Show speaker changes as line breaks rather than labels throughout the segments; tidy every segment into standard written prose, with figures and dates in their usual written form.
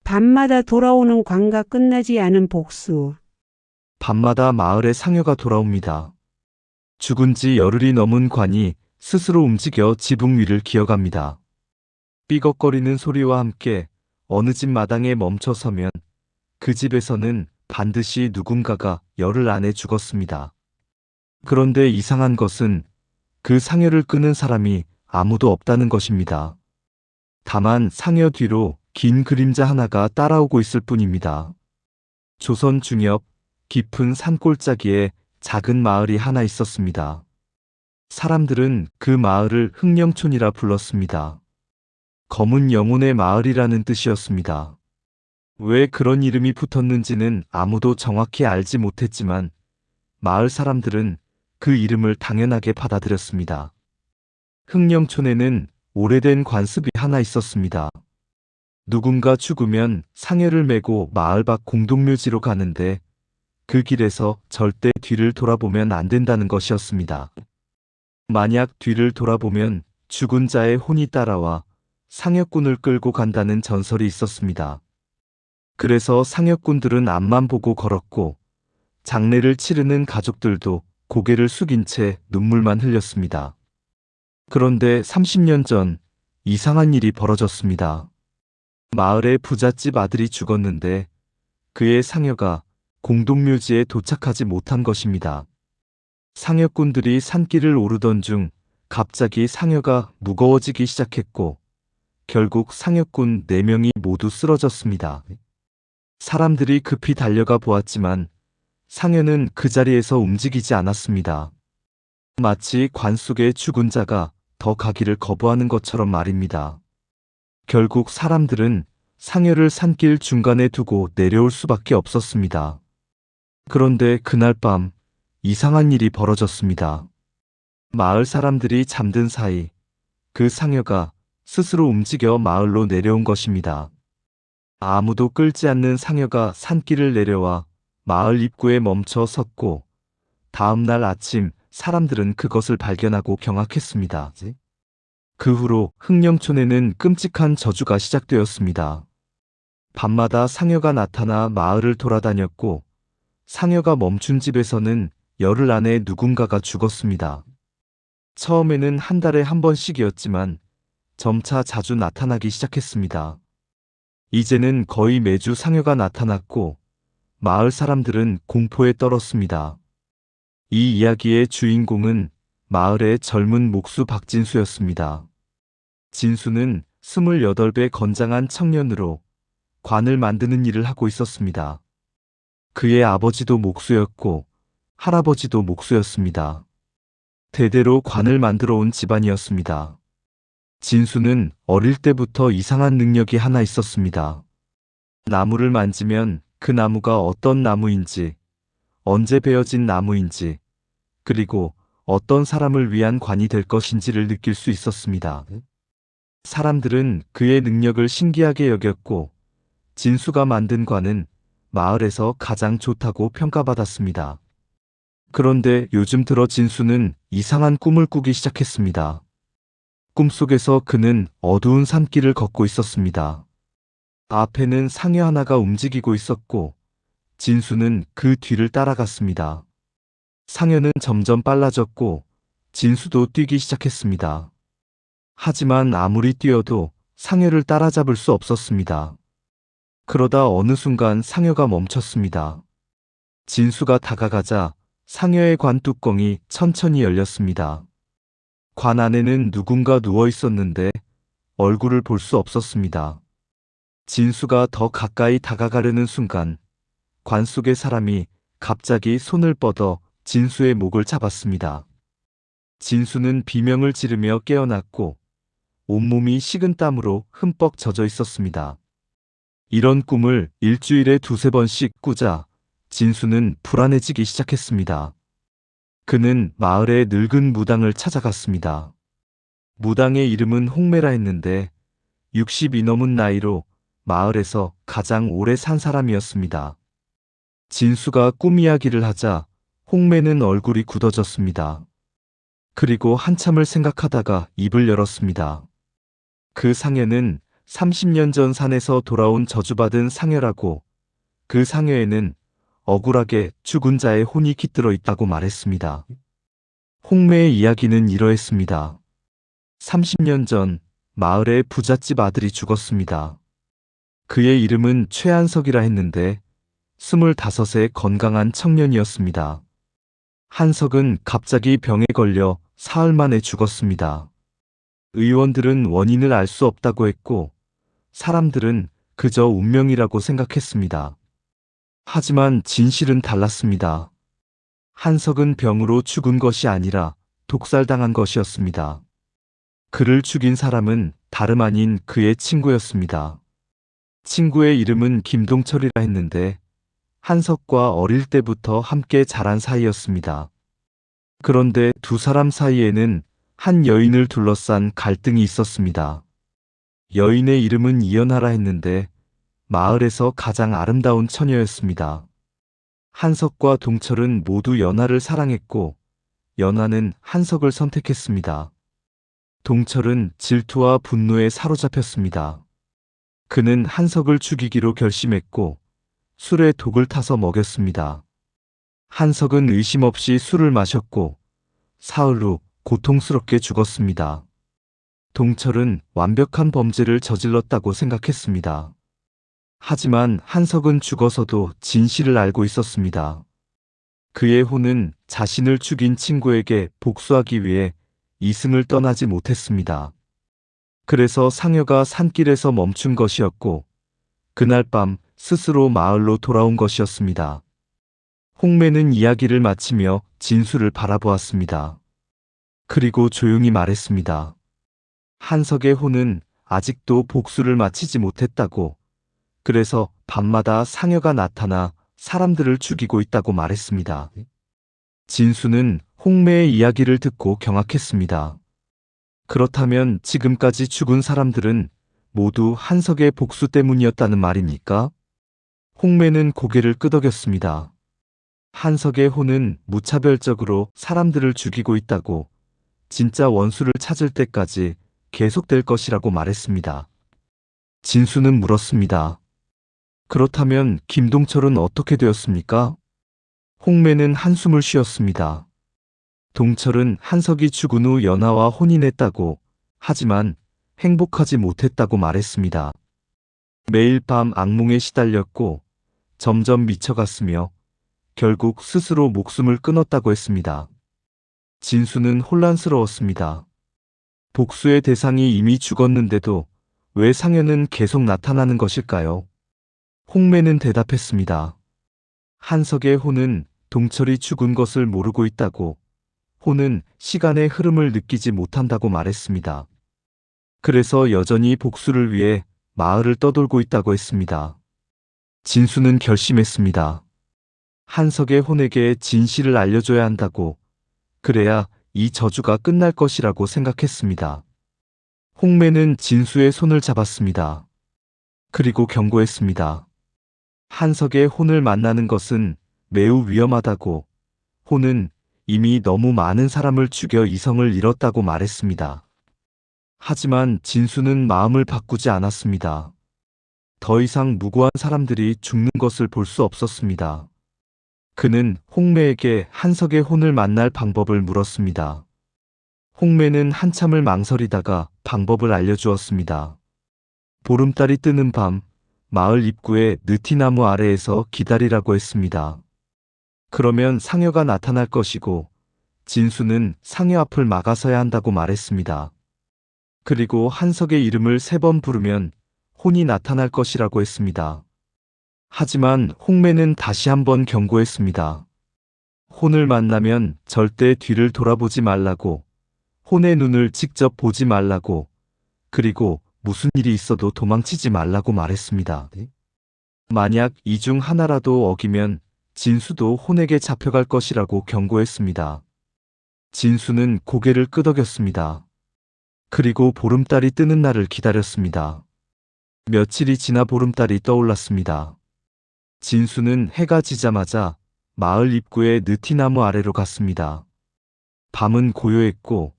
밤마다 돌아오는 관과 끝나지 않은 복수.
밤마다 마을에 상여가 돌아옵니다. 죽은 지 열흘이 넘은 관이 스스로 움직여 지붕 위를 기어갑니다. 삐걱거리는 소리와 함께 어느 집 마당에 멈춰서면 그 집에서는 반드시 누군가가 열흘 안에 죽었습니다. 그런데 이상한 것은 그 상여를 끄는 사람이 아무도 없다는 것입니다. 다만 상여 뒤로 긴 그림자 하나가 따라오고 있을 뿐입니다. 조선 중엽 깊은 산골짜기에 작은 마을이 하나 있었습니다. 사람들은 그 마을을 흑령촌이라 불렀습니다. 검은 영혼의 마을이라는 뜻이었습니다. 왜 그런 이름이 붙었는지는 아무도 정확히 알지 못했지만 마을 사람들은 그 이름을 당연하게 받아들였습니다. 흑령촌에는 오래된 관습이 하나 있었습니다. 누군가 죽으면 상여를 메고 마을 밖 공동묘지로 가는데 그 길에서 절대 뒤를 돌아보면 안 된다는 것이었습니다. 만약 뒤를 돌아보면 죽은 자의 혼이 따라와 상여꾼을 끌고 간다는 전설이 있었습니다. 그래서 상여꾼들은 앞만 보고 걸었고 장례를 치르는 가족들도 고개를 숙인 채 눈물만 흘렸습니다. 그런데 30년 전 이상한 일이 벌어졌습니다. 마을의 부잣집 아들이 죽었는데 그의 상여가 공동묘지에 도착하지 못한 것입니다. 상여꾼들이 산길을 오르던 중 갑자기 상여가 무거워지기 시작했고 결국 상여꾼 4명이 모두 쓰러졌습니다. 사람들이 급히 달려가 보았지만 상여는 그 자리에서 움직이지 않았습니다. 마치 관 속의 죽은 자가 더 가기를 거부하는 것처럼 말입니다. 결국 사람들은 상여를 산길 중간에 두고 내려올 수밖에 없었습니다. 그런데 그날 밤 이상한 일이 벌어졌습니다. 마을 사람들이 잠든 사이 그 상여가 스스로 움직여 마을로 내려온 것입니다. 아무도 끌지 않는 상여가 산길을 내려와 마을 입구에 멈춰 섰고 다음 날 아침 사람들은 그것을 발견하고 경악했습니다. 그 후로 흑령촌에는 끔찍한 저주가 시작되었습니다. 밤마다 상여가 나타나 마을을 돌아다녔고 상여가 멈춘 집에서는 열흘 안에 누군가가 죽었습니다. 처음에는 한 달에 한 번씩이었지만 점차 자주 나타나기 시작했습니다. 이제는 거의 매주 상여가 나타났고 마을 사람들은 공포에 떨었습니다. 이 이야기의 주인공은 마을의 젊은 목수 박진수였습니다. 진수는 28배 건장한 청년으로 관을 만드는 일을 하고 있었습니다. 그의 아버지도 목수였고 할아버지도 목수였습니다. 대대로 관을 만들어 온 집안이었습니다. 진수는 어릴 때부터 이상한 능력이 하나 있었습니다. 나무를 만지면 그 나무가 어떤 나무인지, 언제 베어진 나무인지, 그리고 어떤 사람을 위한 관이 될 것인지를 느낄 수 있었습니다. 사람들은 그의 능력을 신기하게 여겼고 진수가 만든 관은 마을에서 가장 좋다고 평가받았습니다. 그런데 요즘 들어 진수는 이상한 꿈을 꾸기 시작했습니다. 꿈속에서 그는 어두운 산길을 걷고 있었습니다. 앞에는 상여 하나가 움직이고 있었고 진수는 그 뒤를 따라갔습니다. 상여는 점점 빨라졌고 진수도 뛰기 시작했습니다. 하지만 아무리 뛰어도 상여를 따라잡을 수 없었습니다. 그러다 어느 순간 상여가 멈췄습니다. 진수가 다가가자 상여의 관 뚜껑이 천천히 열렸습니다. 관 안에는 누군가 누워 있었는데 얼굴을 볼 수 없었습니다. 진수가 더 가까이 다가가려는 순간 관 속의 사람이 갑자기 손을 뻗어 진수의 목을 잡았습니다. 진수는 비명을 지르며 깨어났고 온몸이 식은땀으로 흠뻑 젖어 있었습니다. 이런 꿈을 일주일에 2~3번씩 꾸자 진수는 불안해지기 시작했습니다. 그는 마을의 늙은 무당을 찾아갔습니다. 무당의 이름은 홍매라 했는데 60이 넘은 나이로 마을에서 가장 오래 산 사람이었습니다. 진수가 꿈 이야기를 하자 홍매는 얼굴이 굳어졌습니다. 그리고 한참을 생각하다가 입을 열었습니다. 그 상여는 30년 전 산에서 돌아온 저주받은 상여라고 그 상여에는 억울하게 죽은 자의 혼이 깃들어 있다고 말했습니다. 홍매의 이야기는 이러했습니다. 30년 전 마을의 부잣집 아들이 죽었습니다. 그의 이름은 최한석이라 했는데 25의 건강한 청년이었습니다. 한석은 갑자기 병에 걸려 사흘 만에 죽었습니다. 의원들은 원인을 알 수 없다고 했고 사람들은 그저 운명이라고 생각했습니다. 하지만 진실은 달랐습니다. 한석은 병으로 죽은 것이 아니라 독살당한 것이었습니다. 그를 죽인 사람은 다름 아닌 그의 친구였습니다. 친구의 이름은 김동철이라 했는데 한석과 어릴 때부터 함께 자란 사이였습니다. 그런데 두 사람 사이에는 한 여인을 둘러싼 갈등이 있었습니다. 여인의 이름은 이연하라 했는데 마을에서 가장 아름다운 처녀였습니다. 한석과 동철은 모두 연하를 사랑했고 연하는 한석을 선택했습니다. 동철은 질투와 분노에 사로잡혔습니다. 그는 한석을 죽이기로 결심했고 술에 독을 타서 먹였습니다. 한석은 의심 없이 술을 마셨고 사흘 후 고통스럽게 죽었습니다. 동철은 완벽한 범죄를 저질렀다고 생각했습니다. 하지만 한석은 죽어서도 진실을 알고 있었습니다. 그의 혼은 자신을 죽인 친구에게 복수하기 위해 이승을 떠나지 못했습니다. 그래서 상여가 산길에서 멈춘 것이었고 그날 밤 스스로 마을로 돌아온 것이었습니다. 홍매는 이야기를 마치며 진수를 바라보았습니다. 그리고 조용히 말했습니다. 한석의 혼은 아직도 복수를 마치지 못했다고, 그래서 밤마다 상여가 나타나 사람들을 죽이고 있다고 말했습니다. 진수는 홍매의 이야기를 듣고 경악했습니다. 그렇다면 지금까지 죽은 사람들은 모두 한석의 복수 때문이었다는 말입니까? 홍매는 고개를 끄덕였습니다. 한석의 혼은 무차별적으로 사람들을 죽이고 있다고, 진짜 원수를 찾을 때까지 계속될 것이라고 말했습니다. 진수는 물었습니다. 그렇다면 김동철은 어떻게 되었습니까? 홍매는 한숨을 쉬었습니다. 동철은 한석이 죽은 후 연하와 혼인했다고, 하지만 행복하지 못했다고 말했습니다. 매일 밤 악몽에 시달렸고 점점 미쳐갔으며 결국 스스로 목숨을 끊었다고 했습니다. 진수는 혼란스러웠습니다. 복수의 대상이 이미 죽었는데도 왜 상여는 계속 나타나는 것일까요? 홍매는 대답했습니다. 한석의 혼은 동철이 죽은 것을 모르고 있다고, 혼은 시간의 흐름을 느끼지 못한다고 말했습니다. 그래서 여전히 복수를 위해 마을을 떠돌고 있다고 했습니다. 진수는 결심했습니다. 한석의 혼에게 진실을 알려줘야 한다고, 그래야 이 저주가 끝날 것이라고 생각했습니다. 홍매는 진수의 손을 잡았습니다. 그리고 경고했습니다. 한석의 혼을 만나는 것은 매우 위험하다고, 혼은 이미 너무 많은 사람을 죽여 이성을 잃었다고 말했습니다. 하지만 진수는 마음을 바꾸지 않았습니다. 더 이상 무고한 사람들이 죽는 것을 볼 수 없었습니다. 그는 홍매에게 한석의 혼을 만날 방법을 물었습니다. 홍매는 한참을 망설이다가 방법을 알려주었습니다. 보름달이 뜨는 밤, 마을 입구의 느티나무 아래에서 기다리라고 했습니다. 그러면 상여가 나타날 것이고 진수는 상여 앞을 막아서야 한다고 말했습니다. 그리고 한석의 이름을 3번 부르면 혼이 나타날 것이라고 했습니다. 하지만 홍매는 다시 한번 경고했습니다. 혼을 만나면 절대 뒤를 돌아보지 말라고, 혼의 눈을 직접 보지 말라고, 그리고 무슨 일이 있어도 도망치지 말라고 말했습니다. 만약 이 중 하나라도 어기면 진수도 혼에게 잡혀갈 것이라고 경고했습니다. 진수는 고개를 끄덕였습니다. 그리고 보름달이 뜨는 날을 기다렸습니다. 며칠이 지나 보름달이 떠올랐습니다. 진수는 해가 지자마자 마을 입구의 느티나무 아래로 갔습니다. 밤은 고요했고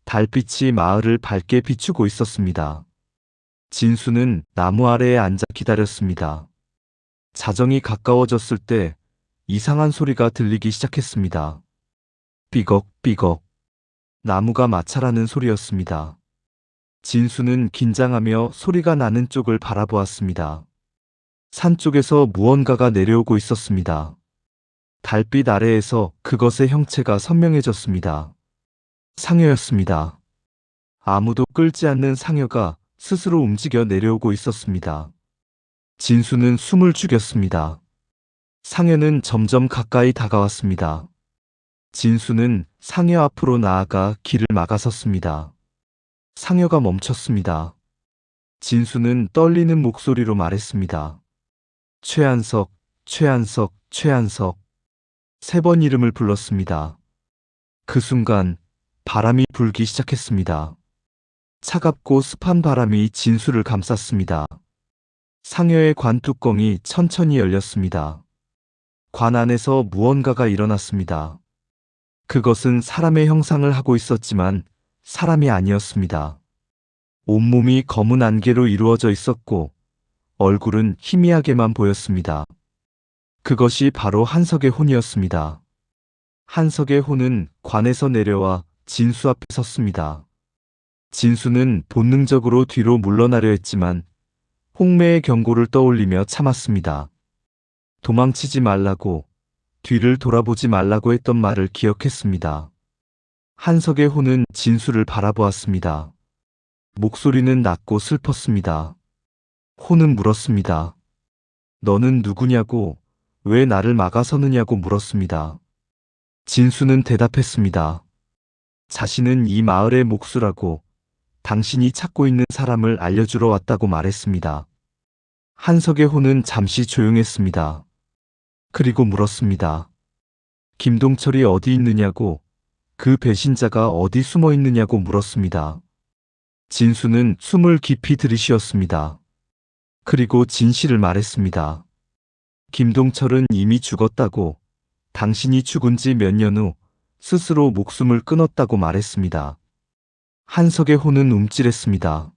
달빛이 마을을 밝게 비추고 있었습니다. 진수는 나무 아래에 앉아 기다렸습니다. 자정이 가까워졌을 때 이상한 소리가 들리기 시작했습니다. 삐걱삐걱. 나무가 마찰하는 소리였습니다. 진수는 긴장하며 소리가 나는 쪽을 바라보았습니다. 산 쪽에서 무언가가 내려오고 있었습니다. 달빛 아래에서 그것의 형체가 선명해졌습니다. 상여였습니다. 아무도 끌지 않는 상여가 스스로 움직여 내려오고 있었습니다. 진수는 숨을 죽였습니다. 상여는 점점 가까이 다가왔습니다. 진수는 상여 앞으로 나아가 길을 막아섰습니다. 상여가 멈췄습니다. 진수는 떨리는 목소리로 말했습니다. 최한석, 최한석, 최한석. 3번 이름을 불렀습니다. 그 순간 바람이 불기 시작했습니다. 차갑고 습한 바람이 진수를 감쌌습니다. 상여의 관 뚜껑이 천천히 열렸습니다. 관 안에서 무언가가 일어났습니다. 그것은 사람의 형상을 하고 있었지만 사람이 아니었습니다. 온몸이 검은 안개로 이루어져 있었고 얼굴은 희미하게만 보였습니다. 그것이 바로 한석의 혼이었습니다. 한석의 혼은 관에서 내려와 진수 앞에 섰습니다. 진수는 본능적으로 뒤로 물러나려 했지만 홍매의 경고를 떠올리며 참았습니다. 도망치지 말라고, 뒤를 돌아보지 말라고 했던 말을 기억했습니다. 한석의 혼은 진수를 바라보았습니다. 목소리는 낮고 슬펐습니다. 혼은 물었습니다. 너는 누구냐고, 왜 나를 막아서느냐고 물었습니다. 진수는 대답했습니다. 자신은 이 마을의 목수라고, 당신이 찾고 있는 사람을 알려주러 왔다고 말했습니다. 한석의 혼은 잠시 조용했습니다. 그리고 물었습니다. 김동철이 어디 있느냐고, 그 배신자가 어디 숨어 있느냐고 물었습니다. 진수는 숨을 깊이 들이쉬었습니다. 그리고 진실을 말했습니다. 김동철은 이미 죽었다고, 당신이 죽은 지 몇 년 후 스스로 목숨을 끊었다고 말했습니다. 한석의 혼은 움찔했습니다.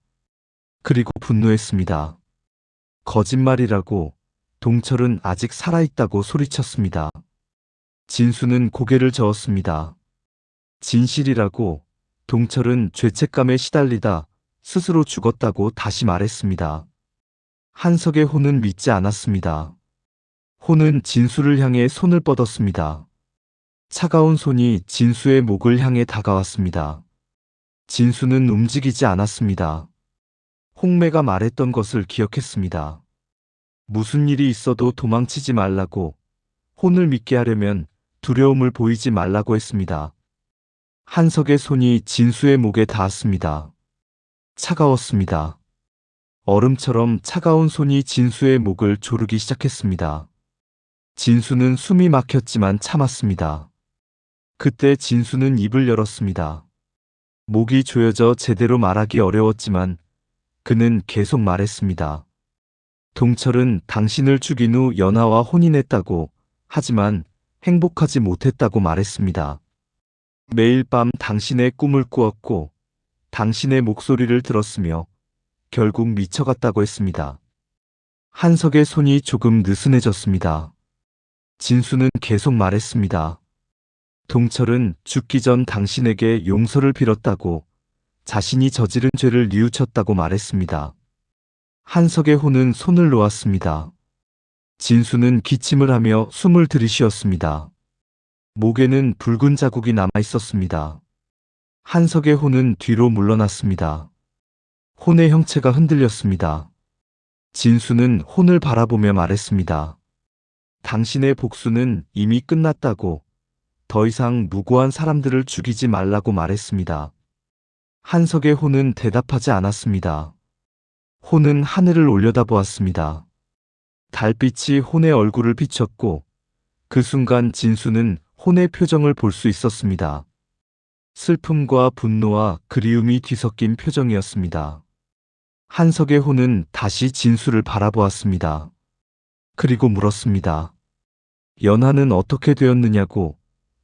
그리고 분노했습니다. 거짓말이라고, 동철은 아직 살아있다고 소리쳤습니다. 진수는 고개를 저었습니다. 진실이라고, 동철은 죄책감에 시달리다 스스로 죽었다고 다시 말했습니다. 한석의 혼은 믿지 않았습니다. 혼은 진수를 향해 손을 뻗었습니다. 차가운 손이 진수의 목을 향해 다가왔습니다. 진수는 움직이지 않았습니다. 홍매가 말했던 것을 기억했습니다. 무슨 일이 있어도 도망치지 말라고, 혼을 믿게 하려면 두려움을 보이지 말라고 했습니다. 한석의 손이 진수의 목에 닿았습니다. 차가웠습니다. 얼음처럼 차가운 손이 진수의 목을 조르기 시작했습니다. 진수는 숨이 막혔지만 참았습니다. 그때 진수는 입을 열었습니다. 목이 조여져 제대로 말하기 어려웠지만 그는 계속 말했습니다. 동철은 당신을 죽인 후 연하와 혼인했다고, 하지만 행복하지 못했다고 말했습니다. 매일 밤 당신의 꿈을 꾸었고 당신의 목소리를 들었으며 결국 미쳐갔다고 했습니다. 한석의 손이 조금 느슨해졌습니다. 진수는 계속 말했습니다. 동철은 죽기 전 당신에게 용서를 빌었다고, 자신이 저지른 죄를 뉘우쳤다고 말했습니다. 한석의 혼은 손을 놓았습니다. 진수는 기침을 하며 숨을 들이쉬었습니다. 목에는 붉은 자국이 남아 있었습니다. 한석의 혼은 뒤로 물러났습니다. 혼의 형체가 흔들렸습니다. 진수는 혼을 바라보며 말했습니다. 당신의 복수는 이미 끝났다고, 더 이상 무고한 사람들을 죽이지 말라고 말했습니다. 한석의 혼은 대답하지 않았습니다. 혼은 하늘을 올려다보았습니다. 달빛이 혼의 얼굴을 비췄고 그 순간 진수는 혼의 표정을 볼 수 있었습니다. 슬픔과 분노와 그리움이 뒤섞인 표정이었습니다. 한석의 혼은 다시 진수를 바라보았습니다. 그리고 물었습니다. 연하는 어떻게 되었느냐고,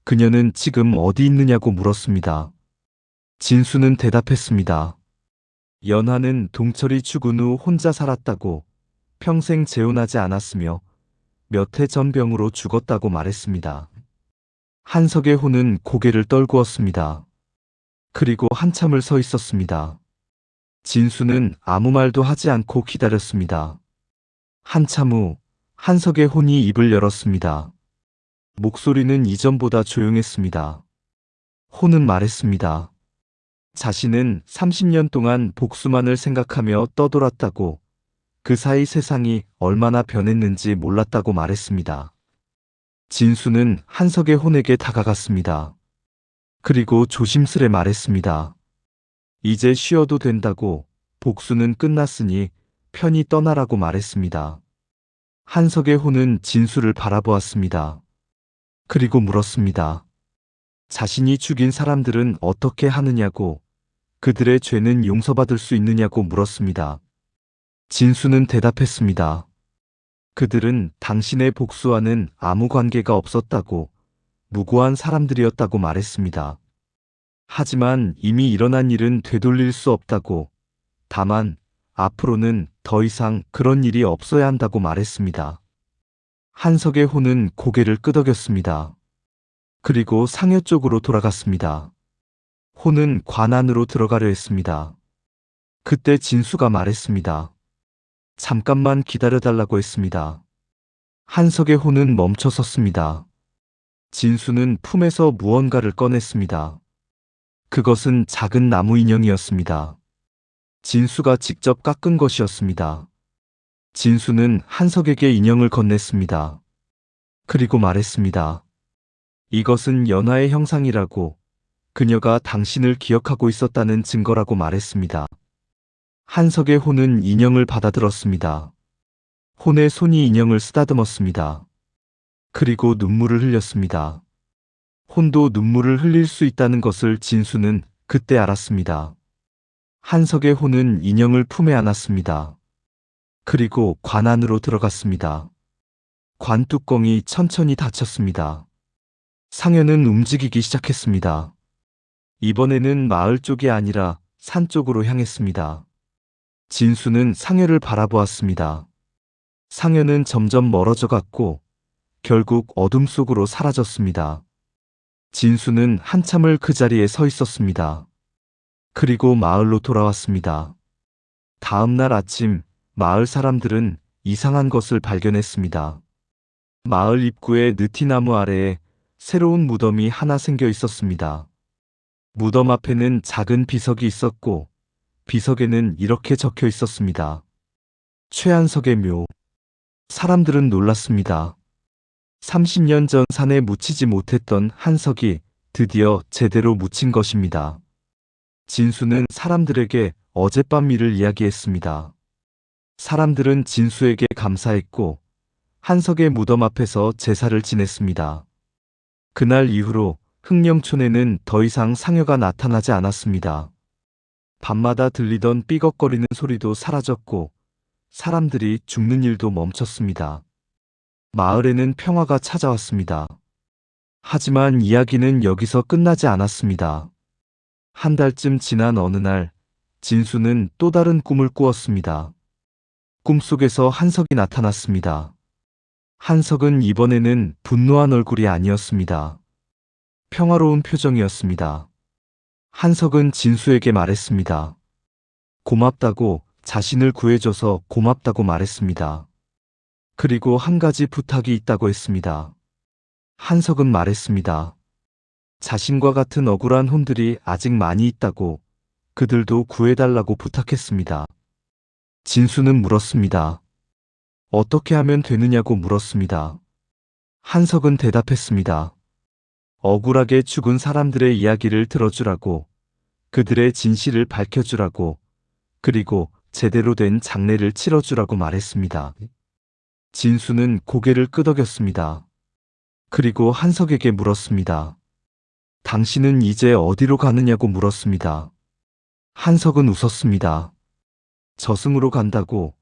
그녀는 지금 어디 있느냐고 물었습니다. 진수는 대답했습니다. 연하는 동철이 죽은 후 혼자 살았다고 평생 재혼하지 않았으며 몇 해 전 병으로 죽었다고 말했습니다. 한석의 호는 고개를 떨구었습니다. 그리고 한참을 서 있었습니다. 진수는 아무 말도 하지 않고 기다렸습니다. 한참 후 한석의 혼이 입을 열었습니다. 목소리는 이전보다 조용했습니다. 혼은 말했습니다. 자신은 30년 동안 복수만을 생각하며 떠돌았다고, 그 사이 세상이 얼마나 변했는지 몰랐다고 말했습니다. 진수는 한석의 혼에게 다가갔습니다. 그리고 조심스레 말했습니다. 이제 쉬어도 된다고, 복수는 끝났으니 편히 떠나라고 말했습니다. 한석의 혼은 진수를 바라보았습니다. 그리고 물었습니다. 자신이 죽인 사람들은 어떻게 하느냐고, 그들의 죄는 용서받을 수 있느냐고 물었습니다. 진수는 대답했습니다. 그들은 당신의 복수와는 아무 관계가 없었다고, 무고한 사람들이었다고 말했습니다. 하지만 이미 일어난 일은 되돌릴 수 없다고, 다만 앞으로는 더 이상 그런 일이 없어야 한다고 말했습니다. 한석의 혼은 고개를 끄덕였습니다. 그리고 상여 쪽으로 돌아갔습니다. 혼은 관 안으로 들어가려 했습니다. 그때 진수가 말했습니다. 잠깐만 기다려달라고 했습니다. 한석의 혼은 멈춰 섰습니다. 진수는 품에서 무언가를 꺼냈습니다. 그것은 작은 나무 인형이었습니다. 진수가 직접 깎은 것이었습니다. 진수는 한석에게 인형을 건넸습니다. 그리고 말했습니다. 이것은 연하의 형상이라고, 그녀가 당신을 기억하고 있었다는 증거라고 말했습니다. 한석의 혼은 인형을 받아들었습니다. 혼의 손이 인형을 쓰다듬었습니다. 그리고 눈물을 흘렸습니다. 혼도 눈물을 흘릴 수 있다는 것을 진수는 그때 알았습니다. 한석의 혼은 인형을 품에 안았습니다. 그리고 관 안으로 들어갔습니다. 관 뚜껑이 천천히 닫혔습니다. 상여는 움직이기 시작했습니다. 이번에는 마을 쪽이 아니라 산 쪽으로 향했습니다. 진수는 상여를 바라보았습니다. 상여는 점점 멀어져 갔고 결국 어둠 속으로 사라졌습니다. 진수는 한참을 그 자리에 서 있었습니다. 그리고 마을로 돌아왔습니다. 다음 날 아침 마을 사람들은 이상한 것을 발견했습니다. 마을 입구의 느티나무 아래에 새로운 무덤이 하나 생겨 있었습니다. 무덤 앞에는 작은 비석이 있었고 비석에는 이렇게 적혀 있었습니다. 최한석의 묘. 사람들은 놀랐습니다. 30년 전 산에 묻히지 못했던 한석이 드디어 제대로 묻힌 것입니다. 진수는 사람들에게 어젯밤 일을 이야기했습니다. 사람들은 진수에게 감사했고 한석의 무덤 앞에서 제사를 지냈습니다. 그날 이후로 흑령촌에는 더 이상 상여가 나타나지 않았습니다. 밤마다 들리던 삐걱거리는 소리도 사라졌고 사람들이 죽는 일도 멈췄습니다. 마을에는 평화가 찾아왔습니다. 하지만 이야기는 여기서 끝나지 않았습니다. 한 달쯤 지난 어느 날 진수는 또 다른 꿈을 꾸었습니다. 꿈속에서 한석이 나타났습니다. 한석은 이번에는 분노한 얼굴이 아니었습니다. 평화로운 표정이었습니다. 한석은 진수에게 말했습니다. 고맙다고, 자신을 구해줘서 고맙다고 말했습니다. 그리고 한 가지 부탁이 있다고 했습니다. 한석은 말했습니다. 자신과 같은 억울한 혼들이 아직 많이 있다고, 그들도 구해달라고 부탁했습니다. 진수는 물었습니다. 어떻게 하면 되느냐고 물었습니다. 한석은 대답했습니다. 억울하게 죽은 사람들의 이야기를 들어주라고, 그들의 진실을 밝혀주라고, 그리고 제대로 된 장례를 치러주라고 말했습니다. 진수는 고개를 끄덕였습니다. 그리고 한석에게 물었습니다. 당신은 이제 어디로 가느냐고 물었습니다. 한석은 웃었습니다. 저승으로 간다고,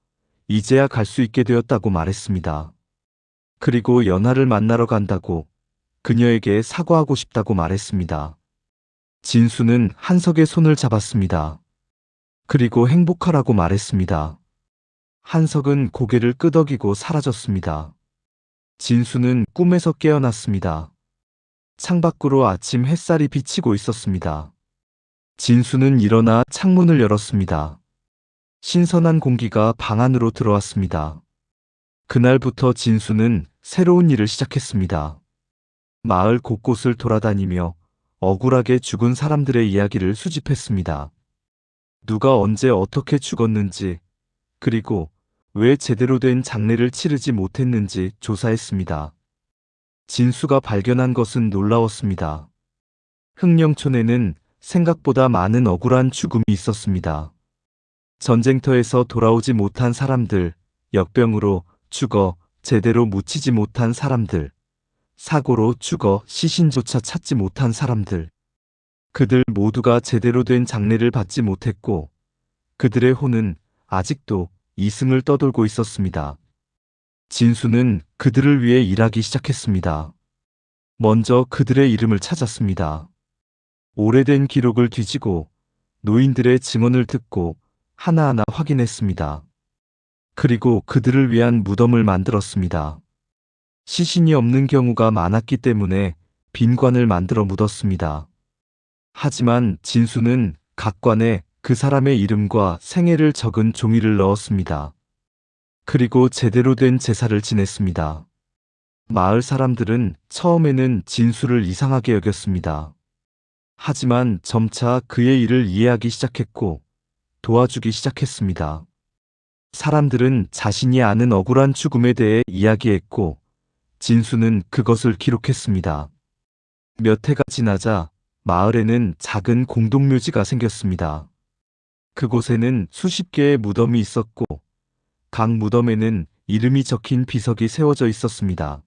이제야 갈 수 있게 되었다고 말했습니다. 그리고 연하를 만나러 간다고, 그녀에게 사과하고 싶다고 말했습니다. 진수는 한석의 손을 잡았습니다. 그리고 행복하라고 말했습니다. 한석은 고개를 끄덕이고 사라졌습니다. 진수는 꿈에서 깨어났습니다. 창밖으로 아침 햇살이 비치고 있었습니다. 진수는 일어나 창문을 열었습니다. 신선한 공기가 방 안으로 들어왔습니다. 그날부터 진수는 새로운 일을 시작했습니다. 마을 곳곳을 돌아다니며 억울하게 죽은 사람들의 이야기를 수집했습니다. 누가 언제 어떻게 죽었는지, 그리고 왜 제대로 된 장례를 치르지 못했는지 조사했습니다. 진수가 발견한 것은 놀라웠습니다. 흑령촌에는 생각보다 많은 억울한 죽음이 있었습니다. 전쟁터에서 돌아오지 못한 사람들, 역병으로 죽어 제대로 묻히지 못한 사람들, 사고로 죽어 시신조차 찾지 못한 사람들. 그들 모두가 제대로 된 장례를 받지 못했고, 그들의 혼은 아직도 이승을 떠돌고 있었습니다. 진수는 그들을 위해 일하기 시작했습니다. 먼저 그들의 이름을 찾았습니다. 오래된 기록을 뒤지고 노인들의 증언을 듣고 하나하나 확인했습니다. 그리고 그들을 위한 무덤을 만들었습니다. 시신이 없는 경우가 많았기 때문에 빈관을 만들어 묻었습니다. 하지만 진수는 각 관에 그 사람의 이름과 생애를 적은 종이를 넣었습니다. 그리고 제대로 된 제사를 지냈습니다. 마을 사람들은 처음에는 진수를 이상하게 여겼습니다. 하지만 점차 그의 일을 이해하기 시작했고 도와주기 시작했습니다. 사람들은 자신이 아는 억울한 죽음에 대해 이야기했고 진수는 그것을 기록했습니다. 몇 해가 지나자 마을에는 작은 공동묘지가 생겼습니다. 그곳에는 수십 개의 무덤이 있었고 각 무덤에는 이름이 적힌 비석이 세워져 있었습니다.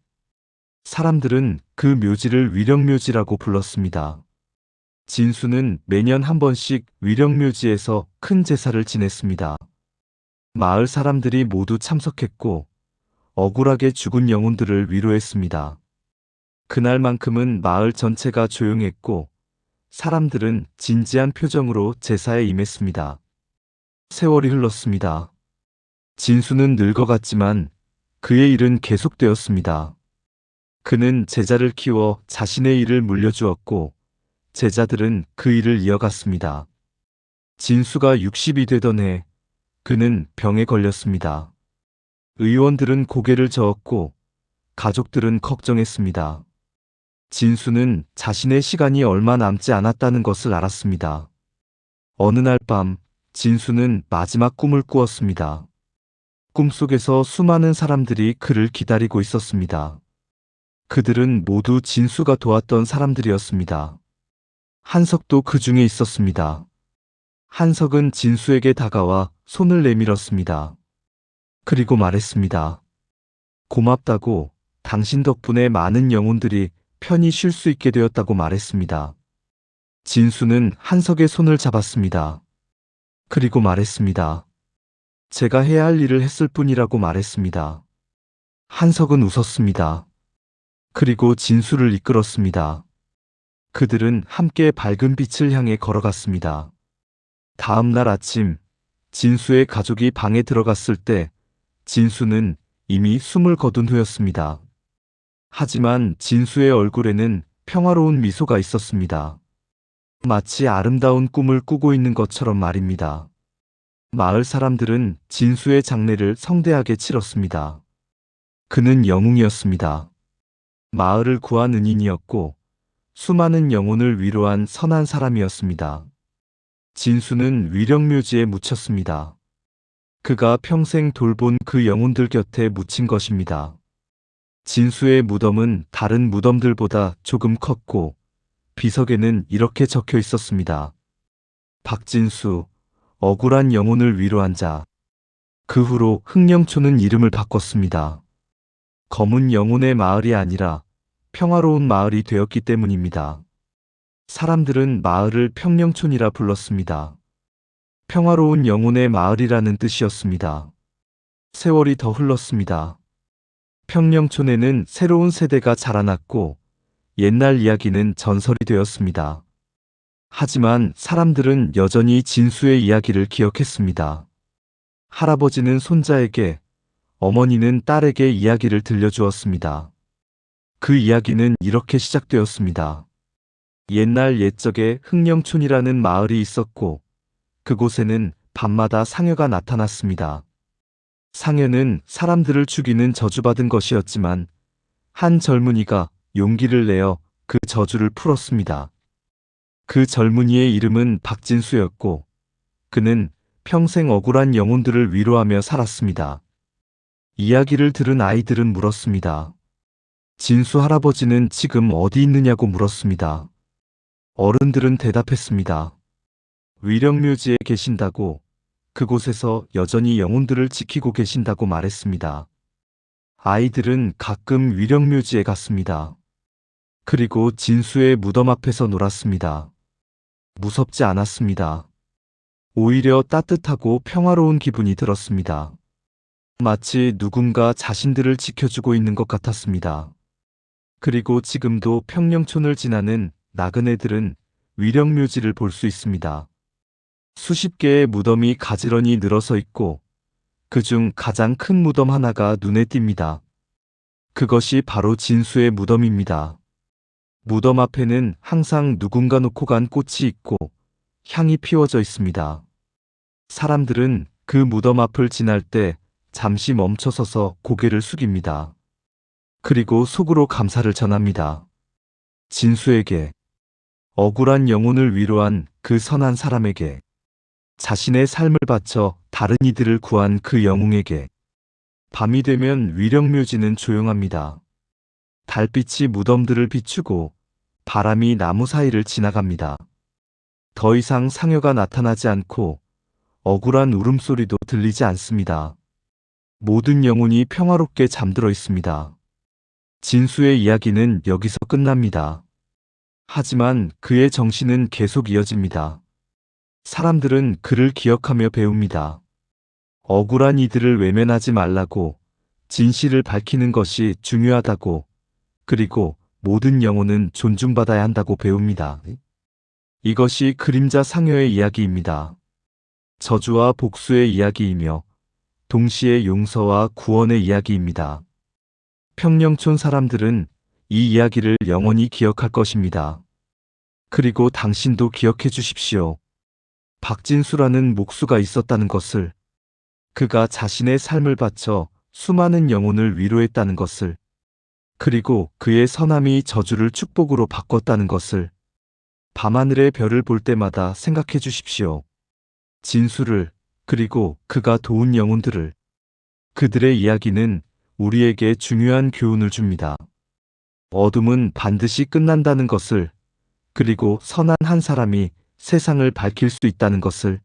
사람들은 그 묘지를 위령묘지라고 불렀습니다. 진수는 매년 한 번씩 위령묘지에서 큰 제사를 지냈습니다. 마을 사람들이 모두 참석했고 억울하게 죽은 영혼들을 위로했습니다. 그날만큼은 마을 전체가 조용했고 사람들은 진지한 표정으로 제사에 임했습니다. 세월이 흘렀습니다. 진수는 늙어갔지만 그의 일은 계속되었습니다. 그는 제자를 키워 자신의 일을 물려주었고 제자들은 그 일을 이어갔습니다. 진수가 60이 되던 해 그는 병에 걸렸습니다. 의원들은 고개를 저었고 가족들은 걱정했습니다. 진수는 자신의 시간이 얼마 남지 않았다는 것을 알았습니다. 어느 날 밤 진수는 마지막 꿈을 꾸었습니다. 꿈속에서 수많은 사람들이 그를 기다리고 있었습니다. 그들은 모두 진수가 도왔던 사람들이었습니다. 한석도 그 중에 있었습니다. 한석은 진수에게 다가와 손을 내밀었습니다. 그리고 말했습니다. 고맙다고, 당신 덕분에 많은 영혼들이 편히 쉴 수 있게 되었다고 말했습니다. 진수는 한석의 손을 잡았습니다. 그리고 말했습니다. 제가 해야 할 일을 했을 뿐이라고 말했습니다. 한석은 웃었습니다. 그리고 진수를 이끌었습니다. 그들은 함께 밝은 빛을 향해 걸어갔습니다. 다음 날 아침, 진수의 가족이 방에 들어갔을 때 진수는 이미 숨을 거둔 후였습니다. 하지만 진수의 얼굴에는 평화로운 미소가 있었습니다. 마치 아름다운 꿈을 꾸고 있는 것처럼 말입니다. 마을 사람들은 진수의 장례를 성대하게 치렀습니다. 그는 영웅이었습니다. 마을을 구한 은인이었고 수많은 영혼을 위로한 선한 사람이었습니다. 진수는 위령묘지에 묻혔습니다. 그가 평생 돌본 그 영혼들 곁에 묻힌 것입니다. 진수의 무덤은 다른 무덤들보다 조금 컸고 비석에는 이렇게 적혀 있었습니다. 박진수, 억울한 영혼을 위로한 자. 그 후로 흑령촌은 이름을 바꿨습니다. 검은 영혼의 마을이 아니라 평화로운 마을이 되었기 때문입니다. 사람들은 마을을 평령촌이라 불렀습니다. 평화로운 영혼의 마을이라는 뜻이었습니다. 세월이 더 흘렀습니다. 평령촌에는 새로운 세대가 자라났고 옛날 이야기는 전설이 되었습니다. 하지만 사람들은 여전히 진수의 이야기를 기억했습니다. 할아버지는 손자에게, 어머니는 딸에게 이야기를 들려주었습니다. 그 이야기는 이렇게 시작되었습니다. 옛날 옛적에 흑령촌이라는 마을이 있었고, 그곳에는 밤마다 상여가 나타났습니다. 상여는 사람들을 죽이는 저주받은 것이었지만, 한 젊은이가 용기를 내어 그 저주를 풀었습니다. 그 젊은이의 이름은 박진수였고, 그는 평생 억울한 영혼들을 위로하며 살았습니다. 이야기를 들은 아이들은 물었습니다. 진수 할아버지는 지금 어디 있느냐고 물었습니다. 어른들은 대답했습니다. 위령묘지에 계신다고, 그곳에서 여전히 영혼들을 지키고 계신다고 말했습니다. 아이들은 가끔 위령묘지에 갔습니다. 그리고 진수의 무덤 앞에서 놀았습니다. 무섭지 않았습니다. 오히려 따뜻하고 평화로운 기분이 들었습니다. 마치 누군가 자신들을 지켜주고 있는 것 같았습니다. 그리고 지금도 평령촌을 지나는 나그네들은 위령묘지를 볼 수 있습니다. 수십 개의 무덤이 가지런히 늘어서 있고, 그중 가장 큰 무덤 하나가 눈에 띕니다. 그것이 바로 진수의 무덤입니다. 무덤 앞에는 항상 누군가 놓고 간 꽃이 있고 향이 피워져 있습니다. 사람들은 그 무덤 앞을 지날 때 잠시 멈춰서서 고개를 숙입니다. 그리고 속으로 감사를 전합니다. 진수에게, 억울한 영혼을 위로한 그 선한 사람에게, 자신의 삶을 바쳐 다른 이들을 구한 그 영웅에게. 밤이 되면 위령묘지는 조용합니다. 달빛이 무덤들을 비추고 바람이 나무 사이를 지나갑니다. 더 이상 상여가 나타나지 않고 억울한 울음소리도 들리지 않습니다. 모든 영혼이 평화롭게 잠들어 있습니다. 진수의 이야기는 여기서 끝납니다. 하지만 그의 정신은 계속 이어집니다. 사람들은 그를 기억하며 배웁니다. 억울한 이들을 외면하지 말라고, 진실을 밝히는 것이 중요하다고, 그리고 모든 영혼은 존중받아야 한다고 배웁니다. 이것이 그림자 상여의 이야기입니다. 저주와 복수의 이야기이며 동시에 용서와 구원의 이야기입니다. 평령촌 사람들은 이 이야기를 영원히 기억할 것입니다. 그리고 당신도 기억해 주십시오. 박진수라는 목수가 있었다는 것을, 그가 자신의 삶을 바쳐 수많은 영혼을 위로했다는 것을, 그리고 그의 선함이 저주를 축복으로 바꿨다는 것을 밤하늘의 별을 볼 때마다 생각해 주십시오. 진수를, 그리고 그가 도운 영혼들을. 그들의 이야기는 우리에게 중요한 교훈을 줍니다. 어둠은 반드시 끝난다는 것을, 그리고 선한 한 사람이 세상을 밝힐 수 있다는 것을,